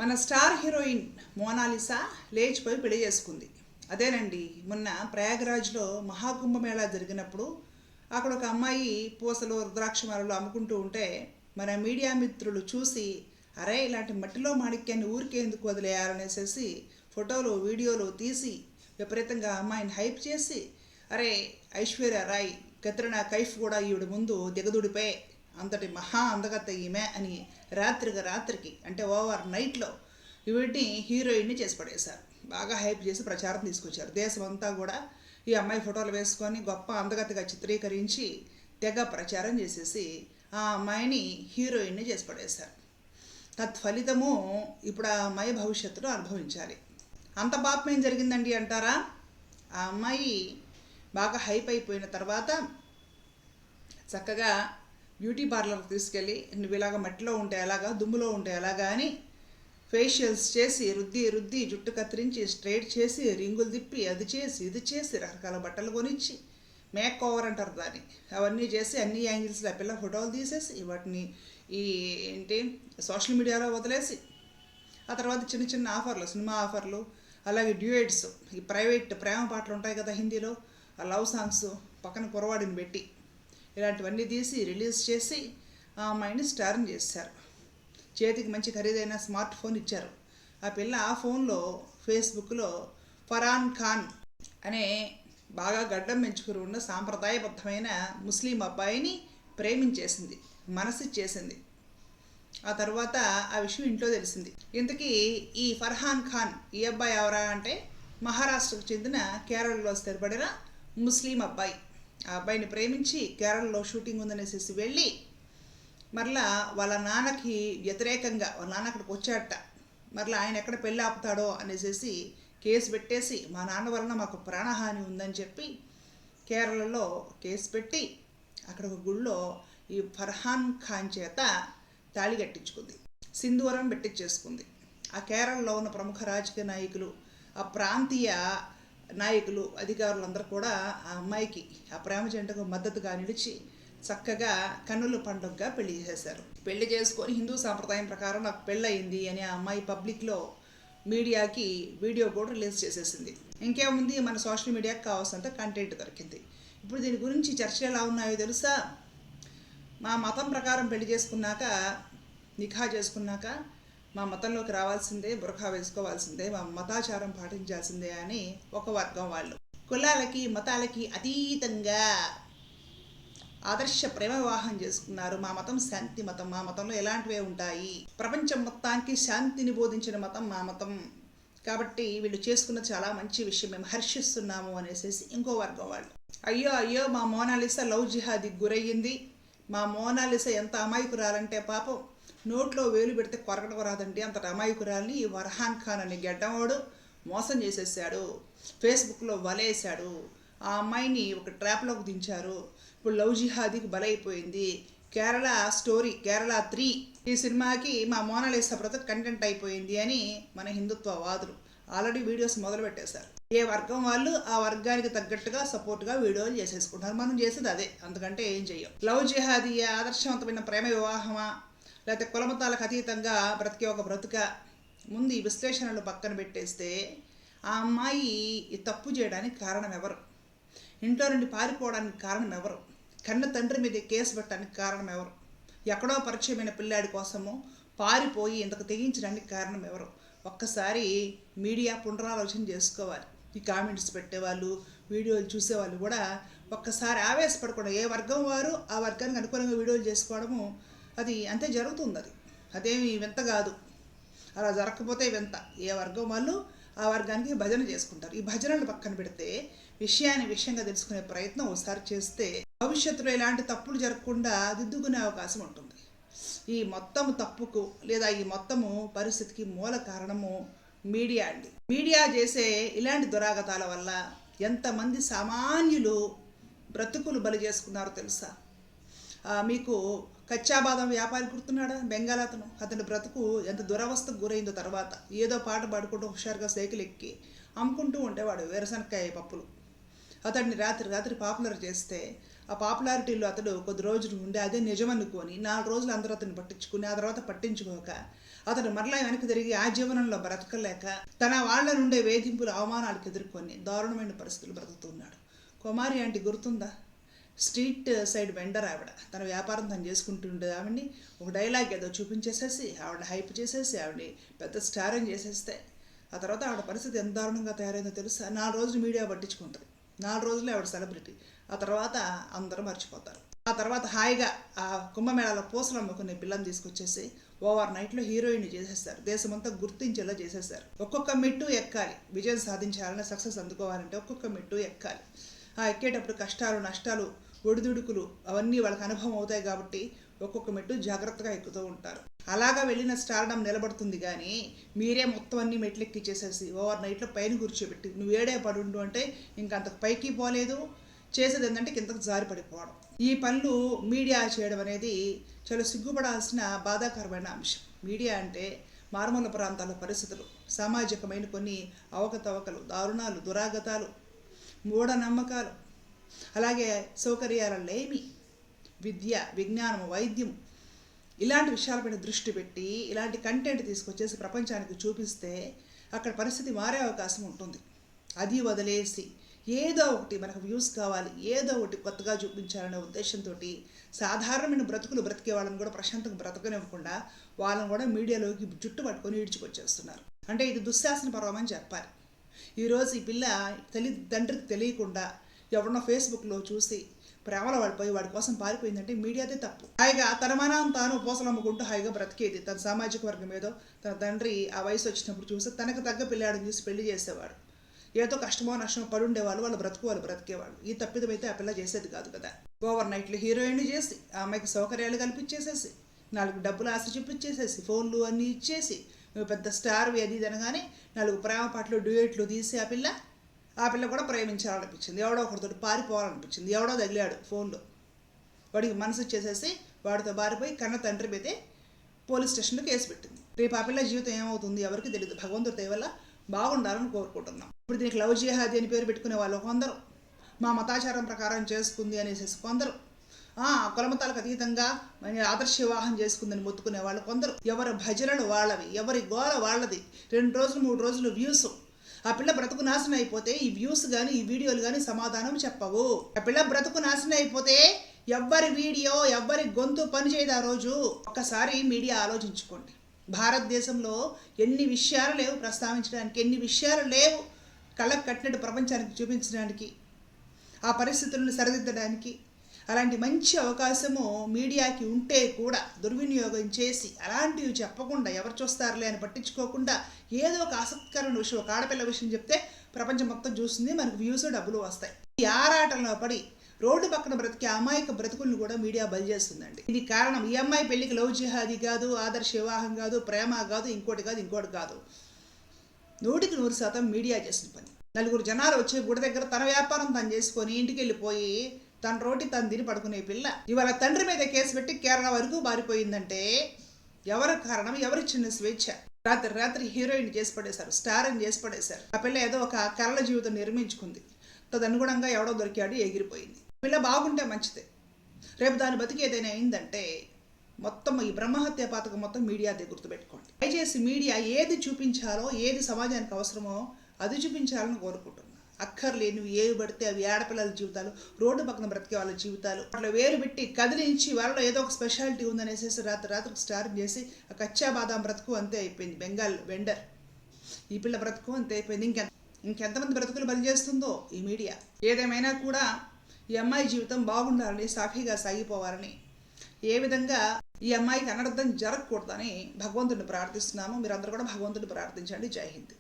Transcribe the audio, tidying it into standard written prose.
మన star heroine Mona Lisa లేచిపోయి పెళ్లి చేసుకుంది. అదేనండి, మొన్న ప్రయాగరాజ్లో మహాకుంభమేళా జరిగినప్పుడు అక్కడ ఒక అమ్మాయి పూసలు రుద్రాక్షమాలలు అమ్ముకుంటూ ఉంటే మన మీడియా మిత్రులు చూసి, అరే ఇలాంటి మట్టిలో మాణిక్యాన్ని ఊరికే ఎందుకు వదిలేయాలనేసి ఫోటోలు వీడియోలు తీసి విపరీతంగా అమ్మాయిని హైప్ చేసి, అరే ఐశ్వర్య రాయ్, కత్రినా కైఫ్ కూడా ఈవిడ ముందు దిగదుడిపే, అంతటి మహా అందగత్త ఈమె అని రాత్రికి అంటే ఓవర్ నైట్లో వీటిని హీరోయిన్ని చేసి పడేశారు. బాగా హైప్ చేసి ప్రచారం తీసుకొచ్చారు. దేశం అంతా కూడా ఈ అమ్మాయి ఫోటోలు వేసుకొని గొప్ప అందగత్తగా చిత్రీకరించి తెగ ప్రచారం చేసేసి ఆ అమ్మాయిని హీరోయిన్ని చేసి పడేశారు. తత్ఫలితము ఇప్పుడు ఆ అమ్మాయి భవిష్యత్తులో అనుభవించాలి. అంత పాపం ఏం జరిగిందండి అంటారా? ఆ అమ్మాయి బాగా హైప్ అయిపోయిన తర్వాత చక్కగా బ్యూటీ పార్లర్కి తీసుకెళ్ళి, నువ్వు ఇలాగ మట్టిలో ఉంటే ఎలాగా, దుమ్ములో ఉంటే ఎలాగా అని ఫేషియల్స్ చేసి రుద్ది జుట్టు కత్తిరించి స్ట్రైట్ చేసి రింగులు తిప్పి అది చేసి ఇది చేసి రకరకాల బట్టలు కొనిచ్చి మేక్ ఓవర్ అంటారు దాన్ని, అవన్నీ చేసి అన్ని యాంగిల్స్లో ఆ పిల్ల ఫోటోలు తీసేసి వాటిని సోషల్ మీడియాలో వదిలేసి ఆ తర్వాత చిన్న చిన్న ఆఫర్లు, సినిమా ఆఫర్లు, అలాగే డ్యూయట్స్, ఈ ప్రైవేట్ ప్రేమ పాటలు ఉంటాయి కదా హిందీలో, ఆ లవ్ సాంగ్స్ పక్కన కురవాడిని పెట్టి ఇలాంటివన్నీ తీసి రిలీజ్ చేసి ఆ అమ్మాయిని స్టార్ని చేశారు. చేతికి మంచి ఖరీదైన స్మార్ట్ ఫోన్ ఇచ్చారు. ఆ పిల్ల ఆ ఫోన్లో ఫేస్బుక్లో ఫర్హాన్ ఖాన్ అనే బాగా గడ్డం పెంచుకుని ఉన్న సాంప్రదాయబద్ధమైన ముస్లిం అబ్బాయిని ప్రేమించేసింది, మనసిచ్చేసింది. ఆ తర్వాత ఆ విషయం ఇంట్లో తెలిసింది. ఇంతకీ ఈ ఫర్హాన్ ఖాన్ ఈ అబ్బాయి ఎవరా అంటే మహారాష్ట్రకు చెందిన కేరళలో స్థిరపడిన ముస్లిం అబ్బాయి. ఆ అబ్బాయిని ప్రేమించి కేరళలో షూటింగ్ ఉందనేసి వెళ్ళి మరలా వాళ్ళ నాన్నకి వ్యతిరేకంగా వాళ్ళ నాన్న అక్కడికి వచ్చాట. మరలా ఆయన ఎక్కడ పెళ్ళి ఆపుతాడో అనేసి కేసు పెట్టేసి, మా నాన్న వలన మాకు ప్రాణహాని ఉందని చెప్పి కేరళలో కేసు పెట్టి అక్కడ ఒక గుళ్ళో ఈ ఫర్హాన్ ఖాన్ చేత తాళి కట్టించుకుంది, సింధూరం పెట్టించేసుకుంది. ఆ కేరళలో ఉన్న ప్రముఖ రాజకీయ నాయకులు, ఆ ప్రాంతీయ నాయకులు, అధికారులందరూ కూడా ఆ అమ్మాయికి ఆ ప్రేమ జంటకు మద్దతుగా నిలిచి చక్కగా కన్నుల పండుగగా పెళ్లి చేశారు. పెళ్లి చేసుకొని హిందూ సాంప్రదాయం ప్రకారం నాకు పెళ్ళయింది అని ఆ అమ్మాయి పబ్లిక్లో మీడియాకి వీడియో కూడా రిలీజ్ చేసేసింది. ఇంకేముంది, మన సోషల్ మీడియాకి కావాల్సినంత కంటెంట్ దొరికింది. ఇప్పుడు దీని గురించి చర్చలు ఎలా ఉన్నాయో తెలుసా? మా మతం ప్రకారం పెళ్లి చేసుకున్నాక, నిఖా చేసుకున్నాక మా మతంలోకి రావాల్సిందే, బురఖా వేసుకోవాల్సిందే, మా మతాచారం పాటించాల్సిందే అని ఒక వర్గం వాళ్ళు. కులాలకి మతాలకి అతీతంగా ఆదర్శ ప్రేమ వివాహం చేసుకున్నారు. మా మతం శాంతి మతం, మా మతంలో ఎలాంటివే ఉంటాయి, ప్రపంచం మొత్తానికి శాంతిని బోధించిన మతం మా మతం, కాబట్టి వీళ్ళు చేసుకున్నది చాలా మంచి విషయం, మేము హర్షిస్తున్నాము అనేసి ఇంకో వర్గం వాళ్ళు. అయ్యో మా మోనాలిసా లవ్ జిహాదీకి గురయ్యింది, మా మోనాలిసా ఎంత అమాయకురాలంటే పాపం నోట్లో వేలు పెడితే కొరకడం రాదండి, అంతటి అమాయకురాలని ఈ ఫర్హాన్ ఖాన్ అనే గెడ్డవాడు మోసం చేసేసాడు, ఫేస్బుక్లో వలేశాడు, ఆ అమ్మాయిని ఒక ట్రాప్లోకి దించారు, ఇప్పుడు లవ్ జిహాదీకి బలైపోయింది. కేరళ స్టోరీ, కేరళ 3 ఈ సినిమాకి మా మోనాలిసా బ్రతుకు కంటెంట్ అయిపోయింది అని మన హిందుత్వవాదులు ఆల్రెడీ వీడియోస్ మొదలు పెట్టేశారు. ఏ వర్గం వాళ్ళు ఆ వర్గానికి తగ్గట్టుగా సపోర్ట్గా వీడియోలు చేసేసుకుంటారు. మనం చేసేది అదే, అందుకంటే ఏం చెయ్యం. లవ్ జిహాదీ ఆదర్శవంతమైన ప్రేమ వివాహమా, లేకపోతే కులమతాలకు అతీతంగా బ్రతికే ఒక బ్రతుక, ముందు ఈ విశ్లేషణలు పక్కన పెట్టేస్తే ఆ అమ్మాయి ఈ తప్పు చేయడానికి కారణం ఎవరు, ఇంట్లో నుండి పారిపోవడానికి కారణం ఎవరు, కన్న తండ్రి మీద కేసు పెట్టడానికి కారణం ఎవరు, ఎక్కడో పరిచయమైన పిల్లాడి కోసము పారిపోయి ఇంతకు తెగించడానికి కారణం ఎవరు? ఒక్కసారి మీడియా పునరాలోచన చేసుకోవాలి. ఈ కామెంట్స్ పెట్టేవాళ్ళు, వీడియోలు చూసేవాళ్ళు కూడా ఒక్కసారి ఆవేశపడకుండా ఏ వర్గం వారు ఆ వర్గానికి అనుకూలంగా వీడియోలు చేసుకోవడము, అది అంతే జరుగుతుంది. అదేమి వింత కాదు, అలా జరగకపోతే వింత. ఏ వర్గం వాళ్ళు ఆ వర్గానికి భజన చేసుకుంటారు. ఈ భజనలు పక్కన పెడితే విషయంగా తెలుసుకునే ప్రయత్నం ఒకసారి చేస్తే భవిష్యత్తులో ఇలాంటి తప్పులు జరగకుండా దిద్దుకునే అవకాశం ఉంటుంది. ఈ మొత్తము తప్పుకు లేదా ఈ మొత్తము పరిస్థితికి మూల కారణము మీడియా అండి. మీడియా చేసే ఇలాంటి దురాగతాల వల్ల ఎంతమంది సామాన్యులు బ్రతుకులు బలి చేసుకున్నారో తెలుసా? మీకు కచ్చాబాదం వ్యాపారి గుర్తున్నాడా, బెంగాల్ అతని బ్రతుకు ఎంత దురవస్థకు గురైందో. తర్వాత ఏదో పాట పాడుకుంటూ హుషారుగా సైకిల్ ఎక్కి అమ్ముకుంటూ ఉండేవాడు వేరుశనక్కాయ పప్పులు. అతడిని రాత్రి పాపులర్ చేస్తే ఆ పాపులారిటీలో అతడు కొద్ది రోజులు ఉండి అదే నిజమనుకొని 4 రోజులు అందరూ అతన్ని పట్టించుకుని ఆ తర్వాత పట్టించుకోక అతను మరలా వెనక్కి తిరిగి ఆ జీవనంలో బ్రతకలేక తన వాళ్ళ నుండే వేధింపులు అవమానాలకు ఎదుర్కొని దారుణమైన పరిస్థితులు బ్రతుకుతున్నాడు. కుమారి ఆంటీ గుర్తుందా? స్ట్రీట్ సైడ్ వెండర్ ఆవిడ. తన వ్యాపారం తను చేసుకుంటుండే ఆవిడ్ని ఒక డైలాగ్ ఏదో చూపించేసేసి ఆవిడ హైప్ చేసేసి ఆవిడని పెద్ద స్టార్ అని చేసేస్తే ఆ తర్వాత ఆవిడ పరిస్థితి ఎంత దారుణంగా తయారైందో తెలుసా? 4 రోజులు మీడియా పట్టించుకుంటుంది. 4 రోజులే ఆవిడ సెలబ్రిటీ. ఆ తర్వాత అందరూ మర్చిపోతారు. ఆ తర్వాత హాయిగా ఆ కుంభమేళాలో పూసలు అమ్ముకునే పిల్లని తీసుకొచ్చేసి ఓవర్ నైట్లో హీరోయిన్ చేసేస్తారు. దేశమంతా గుర్తించేలా చేసేస్తారు. ఒక్కొక్క మెట్టు ఎక్కాలి. విజయం సాధించాలని, సక్సెస్ అందుకోవాలంటే ఒక్కొక్క మెట్టు ఎక్కాలి. ఆ ఎక్కేటప్పుడు కష్టాలు, నష్టాలు, ఒడిదుడుకులు అవన్నీ వాళ్ళకి అనుభవం అవుతాయి కాబట్టి ఒక్కొక్క మెట్టు జాగ్రత్తగా ఎక్కుతూ ఉంటారు. అలాగా వెళ్ళిన స్టార్డమ్ నిలబడుతుంది. కానీ మీరే మొత్తం అన్ని మెట్లు ఎక్కిచ్చేసేసి ఓవర్ నైట్లో పైన కూర్చోబెట్టి నువ్వు ఏడే పడుండు అంటే ఇంకంతకు పైకి పోలేదు. చేసేది ఏంటంటే కిందకు జారి పడిపోవడం. ఈ పనులు మీడియా చేయడం అనేది చాలా సిగ్గుపడాల్సిన బాధాకరమైన అంశం. మీడియా అంటే మారుమూల ప్రాంతాల పరిస్థితులు, సామాజికమైన కొన్ని అవకతవకలు, దారుణాలు, దురాగతాలు, మూఢనమ్మకాలు, అలాగే సౌకర్యాల లేమి, విద్య, విజ్ఞానం, వైద్యం ఇలాంటి విషయాలపైన దృష్టి పెట్టి ఇలాంటి కంటెంట్ తీసుకొచ్చేసి ప్రపంచానికి చూపిస్తే అక్కడ పరిస్థితి మారే అవకాశం ఉంటుంది. అది వదిలేసి ఏదో ఒకటి మనకు వ్యూస్ కావాలి, ఏదో ఒకటి కొత్తగా చూపించాలనే ఉద్దేశంతో సాధారణమైన బ్రతుకులు బ్రతికే వాళ్ళని కూడా ప్రశాంతంగా బ్రతకనివ్వకుండా వాళ్ళని కూడా మీడియాలోకి జుట్టు పట్టుకొని ఈడ్చుకొచ్చేస్తున్నారు. అంటే ఇది దుశ్శాసన పర్వం అని చెప్పాలి. ఈరోజు ఈ పిల్ల తండ్రికి తెలియకుండా ఎవరినో ఫేస్బుక్లో చూసి ప్రేమలో పడిపోయి వాడి కోసం పారిపోయిందంటే మీడియాదే తప్పు. హాయిగా తన మనాన్ని తాను పూసలు అమ్ముకుంటూ హాయిగా బ్రతికేది. తన సామాజిక వర్గం ఏదో తన తండ్రి ఆ వయసు వచ్చినప్పుడు చూసి తనకు తగ్గ పిల్లాడిని చూసి పెళ్లి చేసేవాడు. ఏదో కష్టమో నష్టమో పడుండేవాళ్ళు, వాళ్ళు బ్రతికేవాళ్ళు. ఈ తప్పిదమైతే ఆ పిల్ల చేసేది కాదు కదా. ఓవర్ నైట్లు హీరోయిన్ చేసి ఆ అమ్మాయికి సౌకర్యాలు కల్పించేసేసి 4 డబ్బులు ఆశ చూపించేసేసి ఫోన్లు అన్నీ ఇచ్చేసి నువ్వు పెద్ద స్టార్వి అది ఇది అనగానే 4 ప్రేమ పాటలు డ్యూయెట్లు తీసి ఆ పిల్ల కూడా ప్రేమించాలనిపించింది. ఎవడో ఒకరితో పారిపోవాలనిపించింది. ఎవడో తగిలాడు ఫోన్లో. వాడికి మనసు ఇచ్చేసేసి వాడితో పారిపోయి కన్న తండ్రి మీదే పోలీస్ స్టేషన్లో కేసు పెట్టింది. రేపు ఆ పిల్ల జీవితం ఏమవుతుంది ఎవరికి తెలియదు. భగవంతుడి దయ వల్ల బాగుండాలని కోరుకుంటున్నాం. ఇప్పుడు దీనికి లవ్ జిహాదీ అని పేరు పెట్టుకునే వాళ్ళు కొందరు, మా మతాచారం ప్రకారం చేసుకుంది అనేసి కొందరు, కులమతాలకు అతీతంగా ఆదర్శ వివాహం చేసుకుందని మొత్తుకునే వాళ్ళు కొందరు, ఎవరి భజనలు వాళ్ళవి, ఎవరి గోల వాళ్ళది. 2 రోజులు 3 రోజులు వ్యూస్. ఆ పిల్ల బ్రతుకు నాశనం అయిపోతే ఈ వ్యూస్ కానీ ఈ వీడియోలు కానీ సమాధానం చెప్పవు. ఆ పిల్ల బ్రతుకు నాశనం అయిపోతే ఎవ్వరి వీడియో ఎవ్వరి గొంతు పనిచేయదు ఆ రోజు. ఒక్కసారి మీడియా ఆలోచించుకోండి. భారతదేశంలో ఎన్ని విషయాలు లేవు ప్రస్తావించడానికి, ఎన్ని విషయాలు లేవు కళ్ళకు కట్టినట్టు ప్రపంచానికి చూపించడానికి, ఆ పరిస్థితులను సరిదిద్దడానికి. అలాంటి మంచి అవకాశము మీడియాకి ఉంటే కూడా దుర్వినియోగం చేసి అలాంటివి చెప్పకుండా ఎవరు చూస్తారులే అని పట్టించుకోకుండా ఏదో ఒక ఆసక్తికరమైన విషయం, ఒక ఆడపిల్ల విషయం చెప్తే ప్రపంచం మొత్తం చూస్తుంది, మనకు వ్యూస్ డబ్బులు వస్తాయి. ఈ ఆరాటంలో పడి రోడ్డు పక్కన బ్రతికే అమాయక బ్రతుకులను కూడా మీడియా బలి చేస్తుందండి. ఇది కారణం. ఈ అమ్మాయి పెళ్లికి లవ్ జిహాదీ కాదు, ఆదర్శ వివాహం కాదు, ప్రేమ కాదు, ఇంకోటి కాదు. 100% మీడియా చేసిన పని. 4 జనాలు వచ్చి గుడి దగ్గర తన వ్యాపారం తను చేసుకొని ఇంటికి వెళ్ళిపోయి తన రోటి తను తిని పడుకునే పిల్ల ఇవాళ తండ్రి మీద కేసు పెట్టి కేరళ వరకు బారిపోయిందంటే ఎవరి కారణం? ఎవరిచ్చిన స్వేచ్ఛ? రాత్రి హీరోయిన్ చేసి పడేశారు, స్టార్ అని చేసి పడేశారు. ఆ పిల్ల ఏదో ఒక కళల జీవితం నిర్మించుకుంది. తదనుగుణంగా ఎవడో దొరికాడు, ఎగిరిపోయింది. పిల్ల బాగుంటే మంచిదే. రేపు దాని బతికి ఏదైనా అయిందంటే మొత్తం ఈ బ్రహ్మహత్య పాతకం మొత్తం మీడియాదే, గుర్తుపెట్టుకోండి. దయచేసి మీడియా ఏది చూపించాలో, ఏది సమాజానికి అవసరమో అది చూపించాలని కోరుకుంటున్నాను. అక్కర్లేనివి ఏవి పడితే అవి ఆడపిల్లల జీవితాలు, రోడ్డు పక్కన బ్రతికే వాళ్ళ జీవితాలు అట్లా వేరు పెట్టి కదిలించి వాళ్ళలో ఏదో ఒక స్పెషాలిటీ ఉందనేసి రాత్రికి స్టార్ట్ చేసి ఆ కచ్చా బాదాం బ్రతుకు అంతే అయిపోయింది. బెంగాల్ వెండర్ ఈ పిల్ల బ్రతుకు అంతే అయిపోయింది. ఇంకెంతమంది బ్రతుకులు బలి చేస్తుందో ఈ మీడియా. ఏదేమైనా కూడా ఈ అమ్మాయి జీవితం బాగుండాలని, సాఫీగా సాగిపోవాలని, ఏ విధంగా ఈ అమ్మాయికి అనర్థం జరగకూడదని భగవంతుడిని ప్రార్థిస్తున్నాము. మీరందరూ కూడా భగవంతుడిని ప్రార్థించండి. జై హింద్.